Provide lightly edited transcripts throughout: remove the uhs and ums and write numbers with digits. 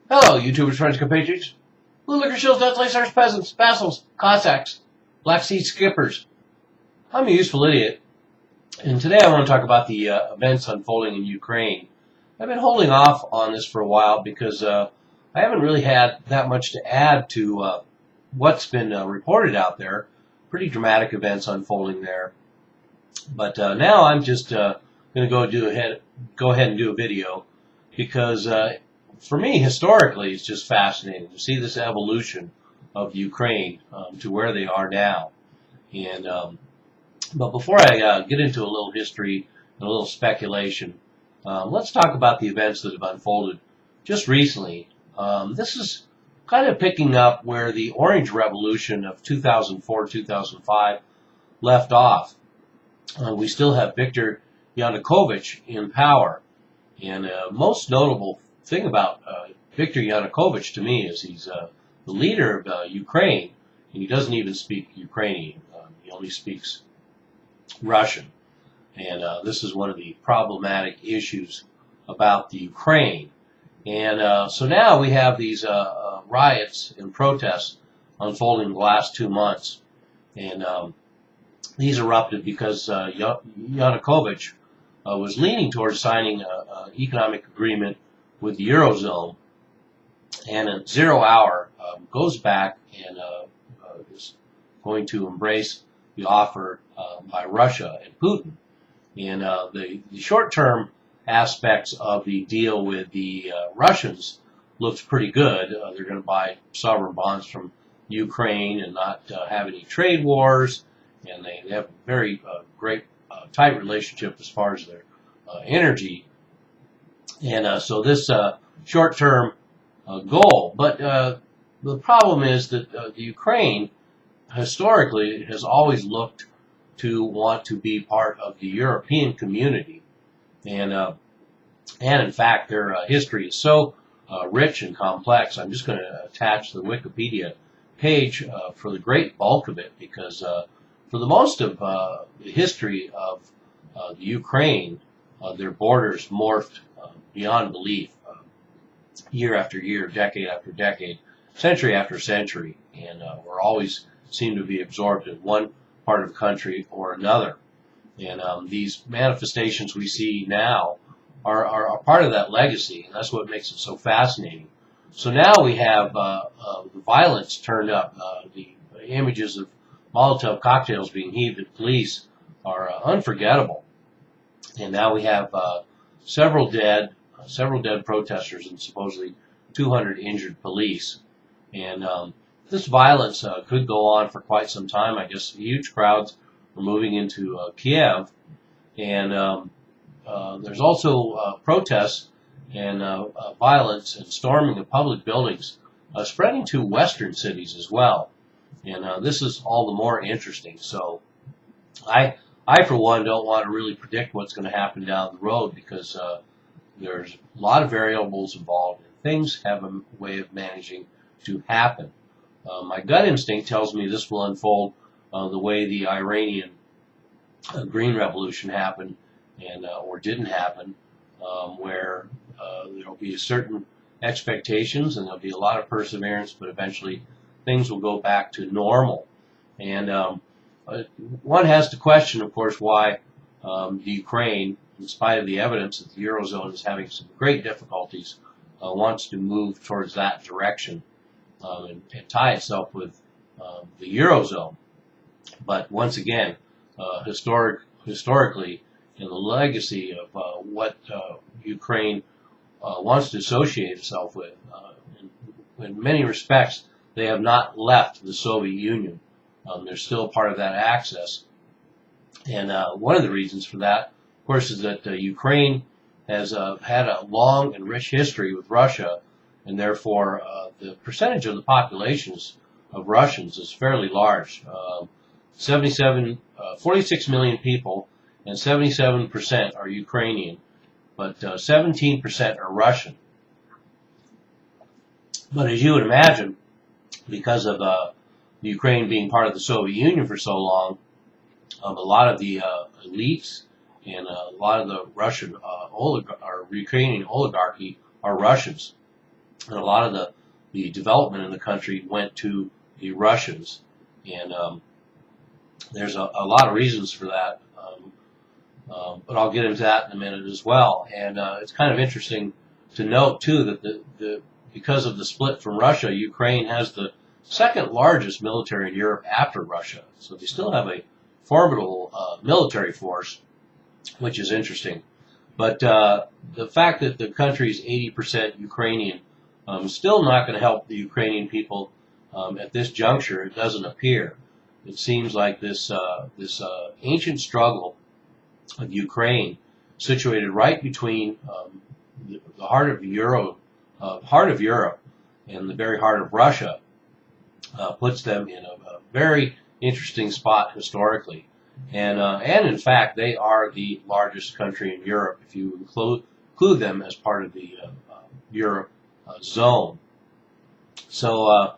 Hello, YouTubers, friends, compatriots, blue liquor shills, Dutch stars, peasants, vassals, Cossacks, Black Sea skippers. I'm a useful idiot, and today I want to talk about the events unfolding in Ukraine. I've been holding off on this for a while because I haven't really had that much to add to what's been reported out there. Pretty dramatic events unfolding there. But now I'm just going to go ahead and do a video because for me, historically, it's just fascinating to see this evolution of Ukraine to where they are now. And but before I get into a little history and a little speculation, let's talk about the events that have unfolded just recently. This is kind of picking up where the Orange Revolution of 2004-2005 left off. We still have Viktor Yanukovych in power, and most notable thing about Viktor Yanukovych to me is he's the leader of Ukraine, and he doesn't even speak Ukrainian. He only speaks Russian, and this is one of the problematic issues about the Ukraine. And so now we have these riots and protests unfolding the last 2 months, and these erupted because Yanukovych was leaning towards signing an economic agreement with the Eurozone, and at 0 hour goes back and is going to embrace the offer by Russia and Putin. And the short-term aspects of the deal with the Russians looks pretty good. They're going to buy sovereign bonds from Ukraine and not have any trade wars, and they have a very great tight relationship as far as their energy. And so this short-term goal. But the problem is that the Ukraine historically has always looked to want to be part of the European community. And in fact, their history is so rich and complex. I'm just going to attach the Wikipedia page for the great bulk of it, because for the most of the history of the Ukraine, their borders morphed beyond belief, year after year, decade after decade, century after century, and we're always seem to be absorbed in one part of the country or another. And these manifestations we see now are a part of that legacy, and that's what makes it so fascinating. So now we have the violence turned up. The images of Molotov cocktails being heaved at police are unforgettable. And now we have several dead protesters and supposedly 200 injured police. And this violence could go on for quite some time. I guess huge crowds are moving into Kiev, and there's also protests and violence and storming of public buildings spreading to western cities as well. And this is all the more interesting. So I for one don't want to really predict what's going to happen down the road, because there's a lot of variables involved, and things have a way of managing to happen. My gut instinct tells me this will unfold the way the Iranian Green Revolution happened, and or didn't happen, where there will be certain expectations and there'll be a lot of perseverance, but eventually things will go back to normal. And one has to question, of course, why the Ukraine, in spite of the evidence that the Eurozone is having some great difficulties, wants to move towards that direction and tie itself with the Eurozone. But once again, historically, in the legacy of what Ukraine wants to associate itself with, in many respects, they have not left the Soviet Union. They're still part of that axis. And one of the reasons for that, of course, is that Ukraine has had a long and rich history with Russia, and therefore the percentage of the populations of Russians is fairly large. 46 million people, and 77% are Ukrainian, but 17% are Russian. But as you would imagine, because of Ukraine being part of the Soviet Union for so long, a lot of the elites and a lot of the Russian or Ukrainian oligarchy are Russians. and a lot of the development in the country went to the Russians. And there's a lot of reasons for that, but I'll get into that in a minute as well. And it's kind of interesting to note, too, that because of the split from Russia, Ukraine has the second largest military in Europe after Russia. So they still have a formidable military force, which is interesting. But the fact that the country is 80% Ukrainian is still not going to help the Ukrainian people at this juncture. It doesn't appear. It seems like this ancient struggle of Ukraine, situated right between the heart of Europe and the very heart of Russia, puts them in a very interesting spot historically. And in fact, they are the largest country in Europe if you include them as part of the Europe zone. So,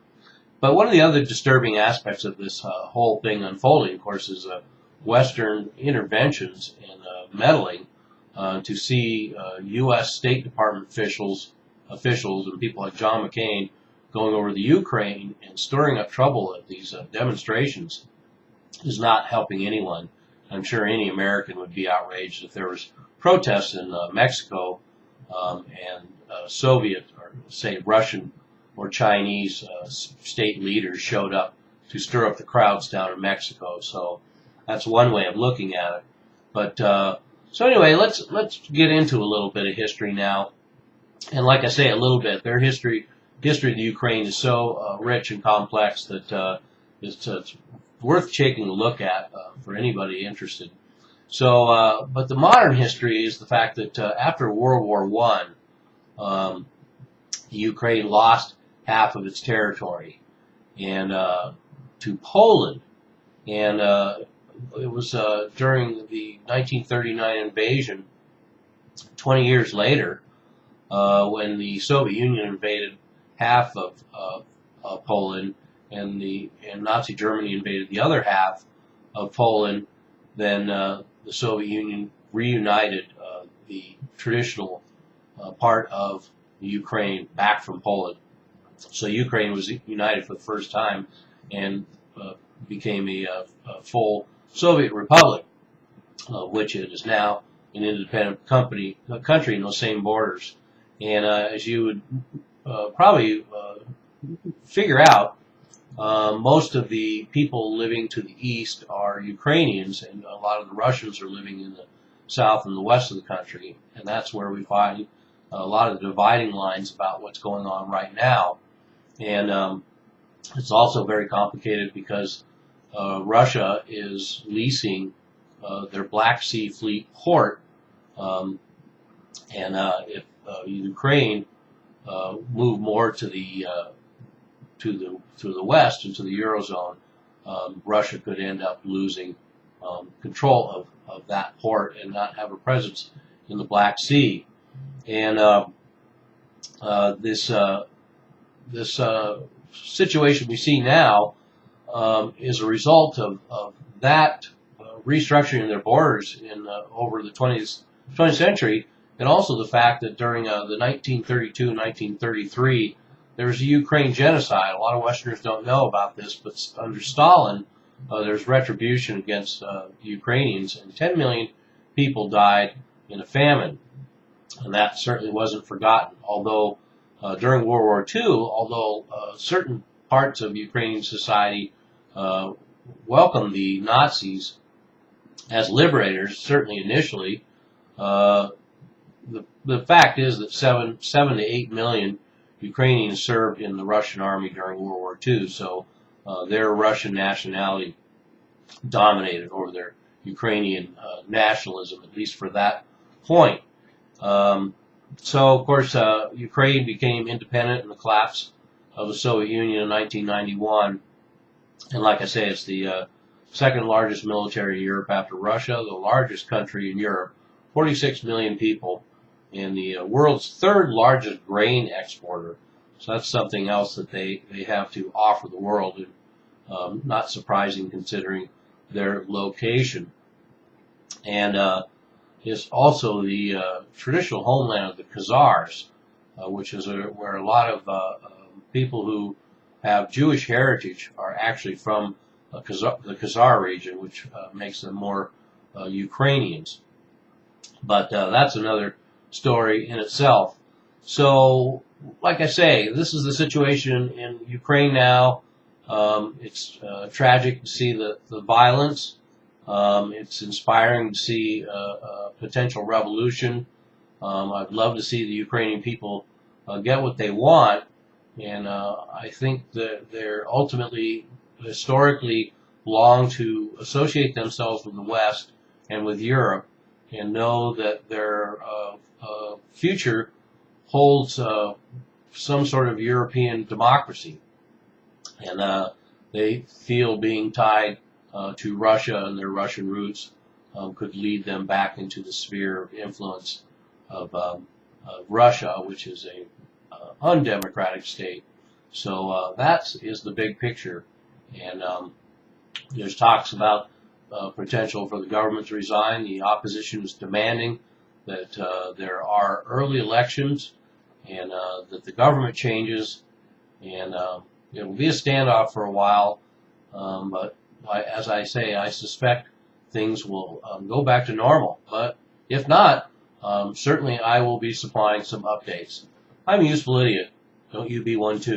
but one of the other disturbing aspects of this whole thing unfolding, of course, is Western interventions and meddling to see U.S. State Department officials and people like John McCain going over to Ukraine and stirring up trouble at these demonstrations is not helping anyone. I'm sure any American would be outraged if there was protests in Mexico and Soviet or say Russian or Chinese state leaders showed up to stir up the crowds down in Mexico. So that's one way of looking at it. But so anyway, let's get into a little bit of history now. And like I say, a little bit, their history of the Ukraine is so rich and complex that it's worth taking a look at for anybody interested. So, but the modern history is the fact that after World War I, Ukraine lost half of its territory and to Poland, and it was during the 1939 invasion, 20 years later, when the Soviet Union invaded half of Poland, and Nazi Germany invaded the other half of Poland. Then the Soviet Union reunited the traditional part of Ukraine back from Poland. So Ukraine was united for the first time and became a full Soviet republic, which it is now an independent country in those same borders. And as you would probably figure out, most of the people living to the east are Ukrainians, and a lot of the Russians are living in the south and the west of the country. And that's where we find a lot of the dividing lines about what's going on right now. And it's also very complicated because Russia is leasing their Black Sea Fleet port, and if Ukraine move more to the west into the Eurozone, Russia could end up losing control of that port and not have a presence in the Black Sea. And this situation we see now is a result of that restructuring their borders in over the 20th century, and also the fact that during the 1932-1933 there was a Ukraine genocide. A lot of Westerners don't know about this, but under Stalin there's retribution against the Ukrainians, and 10 million people died in a famine, and that certainly wasn't forgotten. Although during World War II, certain parts of Ukrainian society welcomed the Nazis as liberators, certainly initially, the fact is that 7 to 8 million Ukrainians served in the Russian army during World War II, so their Russian nationality dominated over their Ukrainian nationalism, at least for that point. So, of course, Ukraine became independent in the collapse of the Soviet Union in 1991. And like I say, it's the second largest military in Europe after Russia, the largest country in Europe, 46 million people, and the world's third largest grain exporter. So that's something else that they have to offer the world, and not surprising considering their location. And it's also the traditional homeland of the Khazars. which is where a lot of people who have Jewish heritage are actually from the Khazar region, which makes them more Ukrainians. But that's another story in itself. So, like I say, this is the situation in Ukraine now. It's tragic to see the violence. It's inspiring to see a potential revolution. I'd love to see the Ukrainian people get what they want, and I think that they're ultimately, historically, long to associate themselves with the West and with Europe, and know that their future holds some sort of European democracy. And they feel being tied to Russia and their Russian roots could lead them back into the sphere of influence of Russia, which is a undemocratic state. So that is the big picture. And there's talks about potential for the government to resign. The opposition is demanding that there are early elections and that the government changes, and it will be a standoff for a while, but as I say, I suspect things will go back to normal. But if not, certainly I will be supplying some updates. I'm a useful idiot. Don't you be one too.